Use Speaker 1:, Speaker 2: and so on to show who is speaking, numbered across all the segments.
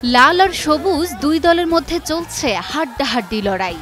Speaker 1: লাল আর সবুজ দুই দলের মধ্যে চলছে হাড্ডাহাড্ডি লড়াই।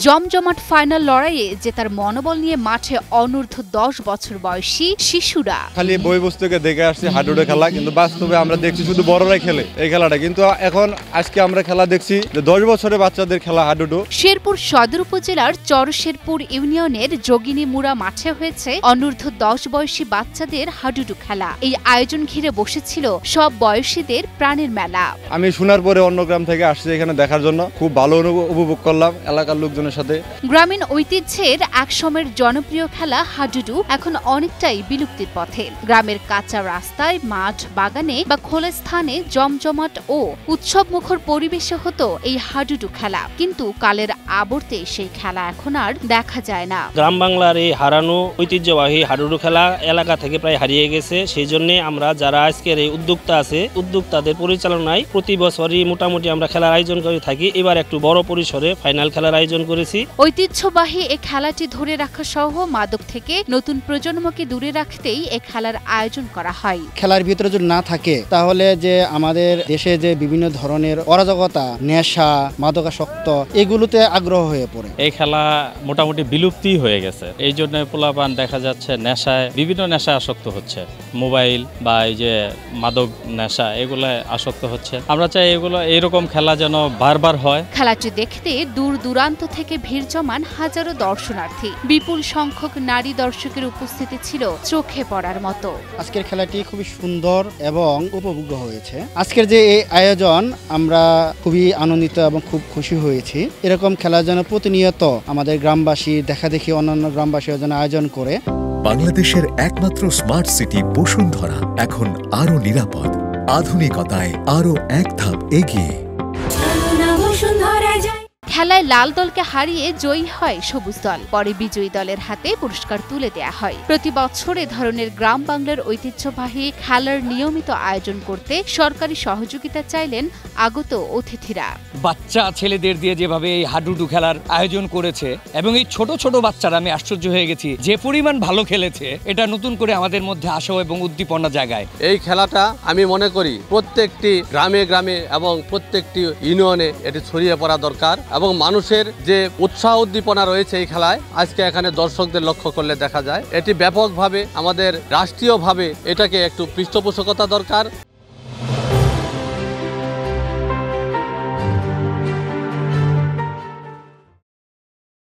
Speaker 1: জমজমাট ফাইনাল লড়াইয়ে জেতার মনোবল নিয়ে মাঠে অনূর্ধ্ব 10 বছর বয়সী শিশুরা।
Speaker 2: খালি বই পুস্তকে দেখে আসছি হাডুডু খেলা, কিন্তু বাস্তবে আমরা দেখছি শুধু বড়রাই খেলে এই খেলাটা, কিন্তু এখন আজকে আমরা খেলা দেখছি যে 10 বছরের বাচ্চাদের খেলা হাডুডু।
Speaker 1: শেরপুর সদর উপজেলার চরশেরপুর ইউনিয়নের যোগিনী মুড়া মাঠে হয়েছে অনূর্ধ্ব 10 বয়সী বাচ্চাদের হাডুডু খেলা। এই আয়োজন ঘিরে বসেছিল সব বয়সীদের প্রাণের মেলা।
Speaker 2: আমি শোনার পরে অন্য গ্রাম থেকে আসছি এখানে দেখার জন্য, খুব ভালো উপভোগ করলাম এলাকার লোকজনের সাথে।
Speaker 1: গ্রামীণ ঐতিহ্যের একসময়ের জনপ্রিয় খেলা হাডুডু এখন অনেকটাই বিলুপ্তির পথে। গ্রামের কাঁচা রাস্তায়, মাঠ, বাগানে বা খোলা স্থানে জমজমাট ও উৎসবমুখর পরিবেশে হতো এই হাডুডু খেলা, কিন্তু কালের আবর্তে সেই খেলা এখন আর দেখা যায় না।
Speaker 3: গ্রাম বাংলার এই হারানো ঐতিহ্যবাহী হাডুডু খেলা এলাকা থেকে প্রায় হারিয়ে গেছে। সেই জন্য আমরা যারা আজকের এই উদ্যোক্তা আছে, উদ্যোক্তাদের পরিচালনায় প্রতি বছরই মোটামুটি আমরা খেলার আয়োজন করে থাকি। এবার একটু বড় পরিসরে ফাইনাল খেলার আয়োজন করেছি।
Speaker 1: ঐতিহ্যবাহী এই খেলাটি ধরে রাখা সহ মাদক থেকে নতুন প্রজন্মকে দূরে রাখতেই এই খেলার আয়োজন করা হয়।
Speaker 4: খেলার ভিতরে যদি না থাকে তাহলে যে আমাদের দেশে যে বিভিন্ন ধরনের অরাজকতা, নেশা, মাদকাসক্ত এগুলোতে আগ্রহ হয়ে পড়ে।
Speaker 5: এই খেলা মোটামুটি বিলুপ্তি হয়ে গেছে। এই জন্য পোলাপান দেখা যাচ্ছে নেশায়, বিভিন্ন নেশায় আসক্ত হচ্ছে। মোবাইল বা এই যে মাদক নেশা এগুলো আসক্ত হচ্ছে। আমরা চাই এগুলো এইরকম খেলা যেন বারবার হয়।
Speaker 1: খেলাটি দেখতে দূর দূরান্ত থেকে ভিড় জমান হাজারো দর্শনার্থী। বিপুল সংখ্যক নারী দর্শকের উপস্থিতি ছিল চোখে পড়ার মতো।
Speaker 4: আজকের খেলাটি খুবই সুন্দর এবং উপভোগ্য হয়েছে। আজকের যে এই আয়োজন আমরা খুবই আনন্দিত এবং খুব খুশি হয়েছি। এরকম খেলা যেন প্রতিনিয়ত আমাদের গ্রামবাসী দেখা দেখি অন্যান্য গ্রামবাসী যেন আয়োজন করে।
Speaker 6: বাংলাদেশের একমাত্র স্মার্ট সিটি বসুন্ধরা এখন আরো নিরাপদ, আধুনিকতায় আরো এক ধাপ এগিয়ে।
Speaker 1: খেলায় লাল দলকে হারিয়ে জয়ী হয় সবুজ দল। পরে বিজয়ী দলের হাতে পুরস্কার তুলে দেয়া হয়। প্রতি বছর এ ধরনের গ্রাম বাংলার ঐতিহ্যবাহী খেলার নিয়মিত আয়োজন করতে সরকারি সহযোগিতা চাইলেন আগত অতিথিরা।
Speaker 7: বাচ্চা ছেলেদের দিয়ে যেভাবে এই হাডুডু খেলার আয়োজন করেছে এবং এই ছোট ছোট বাচ্চারা, আমি আশ্চর্য হয়ে গেছি যে পরিমাণ ভালো খেলেছে। এটা নতুন করে আমাদের মধ্যে আশা এবং উদ্দীপনা জাগায়।
Speaker 8: এই খেলাটা আমি মনে করি প্রত্যেকটি গ্রামে গ্রামে এবং প্রত্যেকটি ইউনিয়নে এটি ছড়িয়ে পড়া দরকার এবং মানুষের যে উৎসাহ উদ্দীপনা রয়েছে এই খেলায় আজকে এখানে দর্শকদের লক্ষ্য করলে দেখা যায়। এটি ব্যাপকভাবে আমাদের রাষ্ট্রীয়ভাবে এটাকে একটু পৃষ্ঠপোষকতা দরকার।